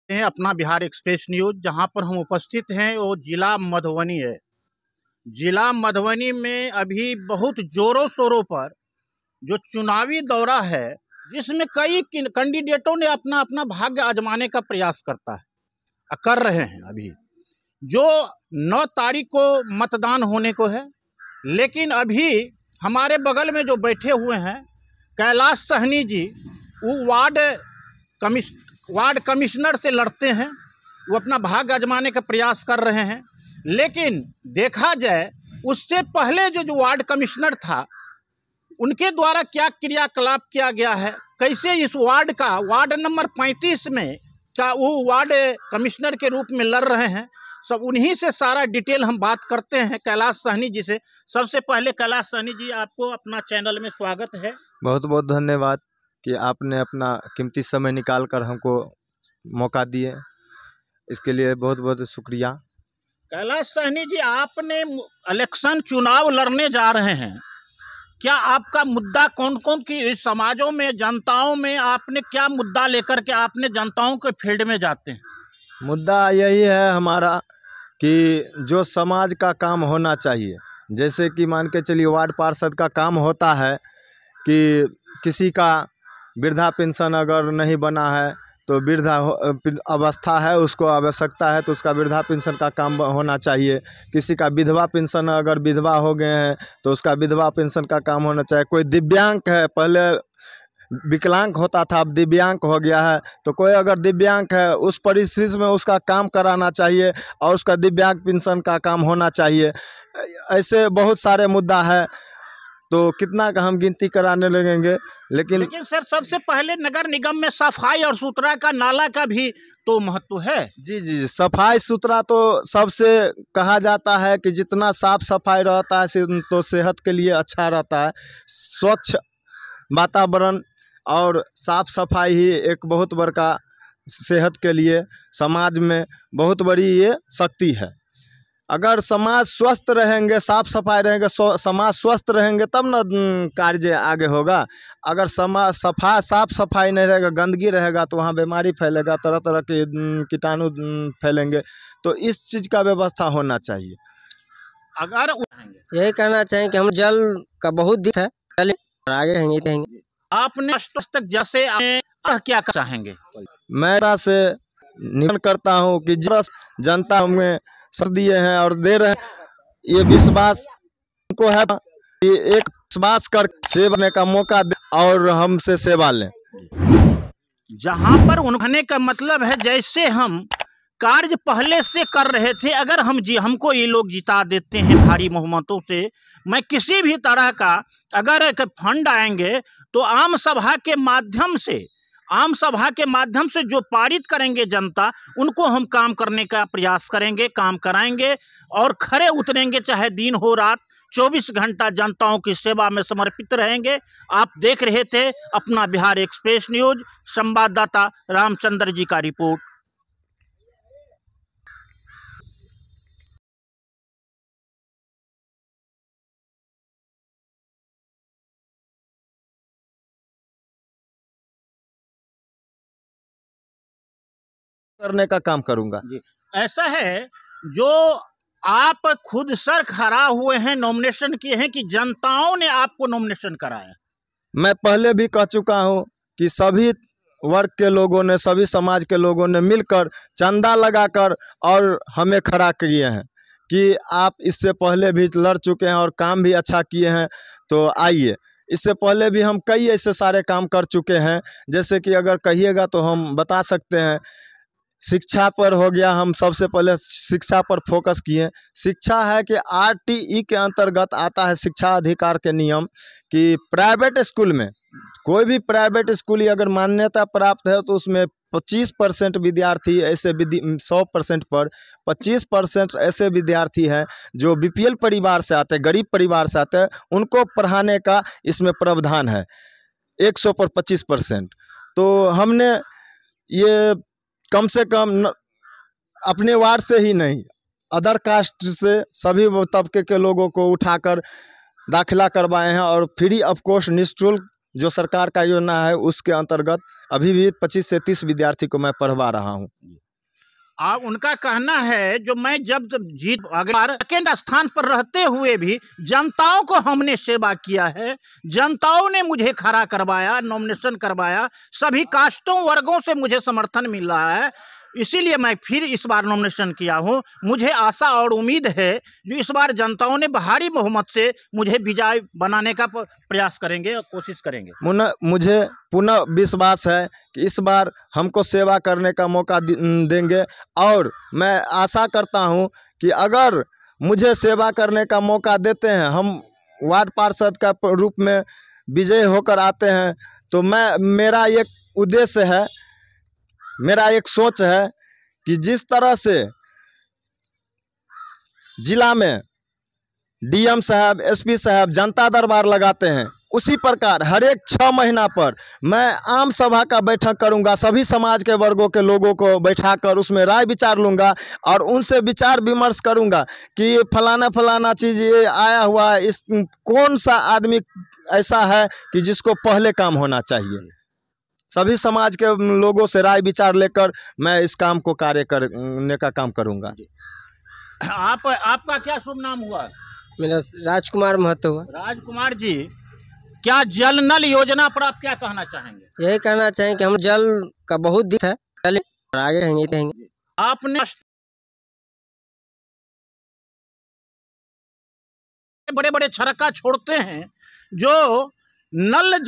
हैं अपना Bihar express news. जहां पर हम उपस्थित हैं वो जिला मधुबनी है। जिला मधुबनी में अभी बहुत जोरों शोरों पर जो चुनावी दौरा है, जिसमें कई कैंडिडेटों ने अपना अपना भाग्य आजमाने का प्रयास कर रहे हैं। अभी जो 9 तारीख को मतदान होने को है, लेकिन अभी हमारे बगल में जो बैठे हुए हैं कैलाश सहनी जी, वो वार्ड कमिश्नर से लड़ते हैं। वो अपना भाग्य आजमाने का प्रयास कर रहे हैं, लेकिन देखा जाए उससे पहले जो वार्ड कमिश्नर था, उनके द्वारा क्या क्रियाकलाप किया गया है, कैसे इस वार्ड नंबर 35 में का वो वार्ड कमिश्नर के रूप में लड़ रहे हैं, सब उन्हीं से सारा डिटेल हम बात करते हैं कैलाश सहनी जी से। सबसे पहले कैलाश सहनी जी, आपको अपना चैनल में स्वागत है। बहुत बहुत धन्यवाद कि आपने अपना कीमती समय निकाल कर हमको मौका दिए, इसके लिए बहुत बहुत शुक्रिया। कैलाश सहनी जी, आपने इलेक्शन चुनाव लड़ने जा रहे हैं, क्या आपका मुद्दा कौन कौन की समाजों में, जनताओं में, आपने क्या मुद्दा लेकर के आपने जनताओं के फील्ड में जाते हैं? मुद्दा यही है हमारा कि जो समाज का काम होना चाहिए, जैसे कि मान के चलिए वार्ड पार्षद का काम होता है कि किसी का वृद्धा पेंशन अगर नहीं बना है तो वृद्धा अवस्था है, उसको आवश्यकता है तो उसका वृद्धा पेंशन का काम होना चाहिए। किसी का विधवा पेंशन, अगर विधवा हो गए हैं तो उसका विधवा पेंशन का काम होना चाहिए। कोई दिव्यांग है, पहले विकलांग होता था, अब दिव्यांग हो गया है, तो कोई अगर दिव्यांग है उस परिस्थिति में उसका काम कराना चाहिए और उसका दिव्यांग पेंशन का काम होना चाहिए। ऐसे बहुत सारे मुद्दा है, तो कितना का हम गिनती कराने लगेंगे। लेकिन सर, सबसे पहले नगर निगम में सफाई और सुथरा का, नाला का भी तो महत्व है। जी जी, सफाई सुथरा तो सबसे कहा जाता है कि जितना साफ सफाई रहता है तो सेहत के लिए अच्छा रहता है। स्वच्छ वातावरण और साफ सफाई ही एक बहुत बड़का सेहत के लिए, समाज में बहुत बड़ी ये शक्ति है। अगर समाज स्वस्थ रहेंगे, साफ सफाई रहेंगे, समाज स्वस्थ रहेंगे, तब न कार्य आगे होगा। अगर समाज साफ सफाई नहीं रहेगा, गंदगी रहेगा, तो वहाँ बीमारी फैलेगा, तरह तरह के कीटाणु फैलेंगे। तो इस चीज़ का व्यवस्था होना चाहिए। अगर यही कहना चाहिए कि हम जल का बहुत दिक्कत है, चलिए आगे कहेंगे। आपने तक जैसे क्या चाहेंगे? मैं से निवेदन करता हूँ कि जनता में सर दिए हैं और दे रहे हैं, ये विश्वास को है कि एक विश्वास कर सेवा का मौका दे और हमसे सेवा लें। जहां पर उन्होंने का मतलब है, जैसे हम कार्य पहले से कर रहे थे, अगर हमको ये लोग जिता देते हैं भारी बहुमतों से, मैं किसी भी तरह का अगर फंड आएंगे तो आम सभा के माध्यम से जो पारित करेंगे जनता, उनको हम काम करने का प्रयास करेंगे, काम कराएंगे और खरे उतरेंगे, चाहे दिन हो रात, 24 घंटा जनताओं की सेवा में समर्पित रहेंगे। आप देख रहे थे अपना बिहार एक्सप्रेस न्यूज़, संवाददाता रामचंद्र जी का रिपोर्ट। करने का काम करूंगा जी। ऐसा है, जो आप खुद सर खड़ा हुए हैं, नॉमिनेशन किए हैं कि जनताओं ने आपको नॉमिनेशन कराया? मैं पहले भी कह चुका हूं कि सभी वर्ग के लोगों ने, सभी समाज के लोगों ने मिलकर चंदा लगाकर और हमें खड़ा किए हैं कि आप इससे पहले भी लड़ चुके हैं और काम भी अच्छा किए हैं, तो आइए। इससे पहले भी हम कई ऐसे सारे काम कर चुके हैं, जैसे कि अगर कहिएगा तो हम बता सकते हैं। शिक्षा पर हो गया, हम सबसे पहले शिक्षा पर फोकस किए। शिक्षा है कि आरटीई के अंतर्गत आता है शिक्षा अधिकार के नियम, कि प्राइवेट स्कूल में, कोई भी प्राइवेट स्कूल अगर मान्यता प्राप्त है तो उसमें 25% विद्यार्थी ऐसे 100% पर 25% ऐसे विद्यार्थी हैं जो बीपीएल परिवार से आते हैं, गरीब परिवार से आते हैं, उनको पढ़ाने का इसमें प्रावधान है 100 पर 25%। तो हमने ये कम से कम अपने वार्ड से ही नहीं, अदर कास्ट से सभी तबके के लोगों को उठाकर दाखिला करवाए हैं और फ्री ऑफ कॉस्ट निःशुल्क जो सरकार का योजना है उसके अंतर्गत अभी भी 25 से 30 विद्यार्थी को मैं पढ़वा रहा हूँ। आप उनका कहना है जो मैं जब जीत अगर सेकेंड स्थान पर रहते हुए भी जनताओं को हमने सेवा किया है, जनताओं ने मुझे खड़ा करवाया, नॉमिनेशन करवाया, सभी कास्टों वर्गों से मुझे समर्थन मिल रहा है, इसीलिए मैं फिर इस बार नॉमिनेशन किया हूं। मुझे आशा और उम्मीद है जो इस बार जनताओं ने भारी बहुमत से मुझे विजयी बनाने का प्रयास करेंगे और कोशिश करेंगे। मुझे पुनः विश्वास है कि इस बार हमको सेवा करने का मौका देंगे और मैं आशा करता हूं कि अगर मुझे सेवा करने का मौका देते हैं, हम वार्ड पार्षद का रूप में विजय होकर आते हैं, तो मेरा एक उद्देश्य है, मेरा एक सोच है कि जिस तरह से जिला में डीएम साहब, एसपी साहब जनता दरबार लगाते हैं, उसी प्रकार हर एक 6 महीना पर मैं आम सभा का बैठक करूंगा, सभी समाज के वर्गों के लोगों को बैठाकर उसमें राय विचार लूंगा और उनसे विचार विमर्श करूंगा कि फलाना फलाना चीज़ ये आया हुआ है, इस कौन सा आदमी ऐसा है कि जिसको पहले काम होना चाहिए। सभी समाज के लोगों से राय विचार लेकर मैं इस काम को कार्य करने का काम करूंगा। आपका क्या शुभ नाम हुआ? मेरा राजकुमार महतो हुआ। राजकुमार जी, क्या जल नल योजना पर आप क्या कहना चाहेंगे? यही कहना चाहें कि हम जल का बहुत दिक्कत है, चले और आगे रहेंगे। आपने बड़े बड़े छरका छोड़ते हैं जो नल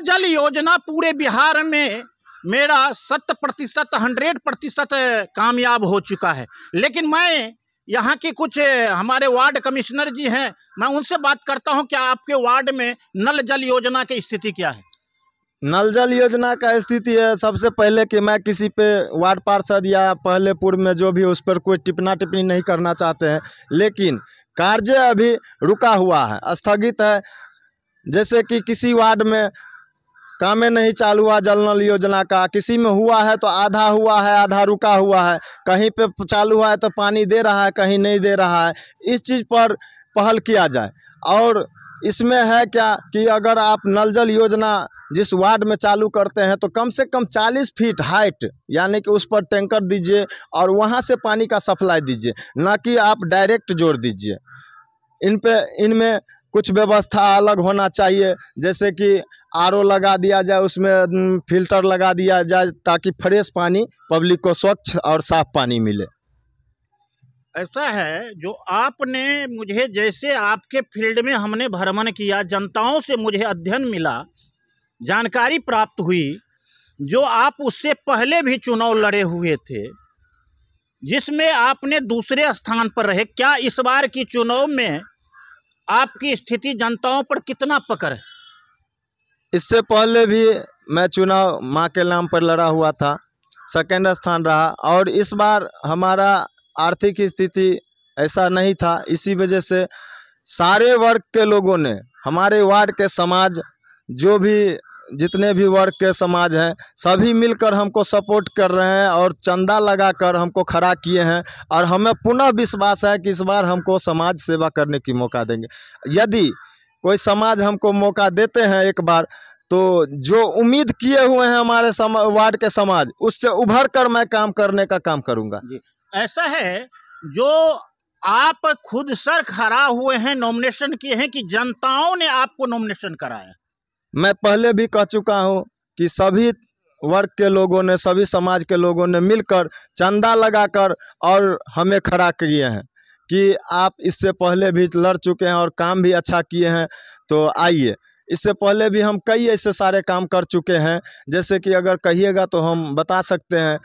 जल योजना पूरे बिहार में मेरा 100% कामयाब हो चुका है। लेकिन मैं यहाँ के कुछ हमारे वार्ड कमिश्नर जी हैं, मैं उनसे बात करता हूँ, क्या आपके वार्ड में नल जल योजना की स्थिति क्या है? नल जल योजना का स्थिति है, सबसे पहले कि मैं किसी पे वार्ड पार्षद या पहले पूर्व में जो भी उस पर कोई टिप्पणी नहीं करना चाहते हैं, लेकिन कार्य अभी रुका हुआ है, स्थगित है। जैसे कि किसी वार्ड में काम नहीं चालू हुआ जल नल योजना का, किसी में हुआ है तो आधा हुआ है, आधा रुका हुआ है, कहीं पे चालू हुआ है तो पानी दे रहा है, कहीं नहीं दे रहा है। इस चीज़ पर पहल किया जाए। और इसमें है क्या कि अगर आप नल जल योजना जिस वार्ड में चालू करते हैं तो कम से कम 40 फीट हाइट यानी कि उस पर टैंकर दीजिए और वहाँ से पानी का सप्लाई दीजिए, ना कि आप डायरेक्ट जोड़ दीजिए। इनमें कुछ व्यवस्था अलग होना चाहिए, जैसे कि आरओ लगा दिया जाए, उसमें फिल्टर लगा दिया जाए ताकि फ्रेश पानी पब्लिक को स्वच्छ और साफ पानी मिले। ऐसा है जो आपने मुझे, जैसे आपके फील्ड में हमने भ्रमण किया, जनताओं से मुझे अध्ययन मिला, जानकारी प्राप्त हुई, जो आप उससे पहले भी चुनाव लड़े हुए थे जिसमें आपने दूसरे स्थान पर रहे, क्या इस बार की चुनाव में आपकी स्थिति जनताओं पर कितना पकड़ है? इससे पहले भी मैं चुनाव माँ के नाम पर लड़ा हुआ था, सेकंड स्थान रहा, और इस बार हमारा आर्थिक स्थिति ऐसा नहीं था। इसी वजह से सारे वर्ग के लोगों ने, हमारे वार्ड के समाज, जो भी जितने भी वर्ग के समाज हैं, सभी मिलकर हमको सपोर्ट कर रहे हैं और चंदा लगाकर हमको खड़ा किए हैं। और हमें पुनः विश्वास है कि इस बार हमको समाज सेवा करने की मौका देंगे। यदि कोई समाज हमको मौका देते हैं एक बार, तो जो उम्मीद किए हुए हैं हमारे वार्ड के समाज, उससे उभर कर मैं काम करने का काम करूंगा। जी, ऐसा है जो आप खुद सर खड़ा हुए हैं, नॉमिनेशन किए हैं, कि जनताओं ने आपको नॉमिनेशन कराया? मैं पहले भी कह चुका हूं कि सभी वर्ग के लोगों ने, सभी समाज के लोगों ने मिलकर चंदा लगाकर और हमें खड़ा किए हैं कि आप इससे पहले भी लड़ चुके हैं और काम भी अच्छा किए हैं, तो आइए। इससे पहले भी हम कई ऐसे सारे काम कर चुके हैं, जैसे कि अगर कहिएगा तो हम बता सकते हैं।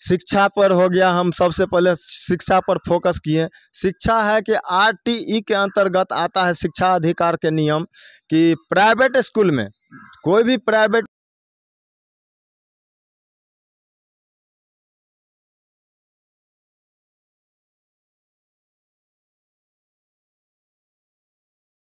शिक्षा पर हो गया, हम सबसे पहले शिक्षा पर फोकस किए। शिक्षा है कि आरटीई के अंतर्गत आता है शिक्षा अधिकार के नियम, कि प्राइवेट स्कूल में, कोई भी प्राइवेट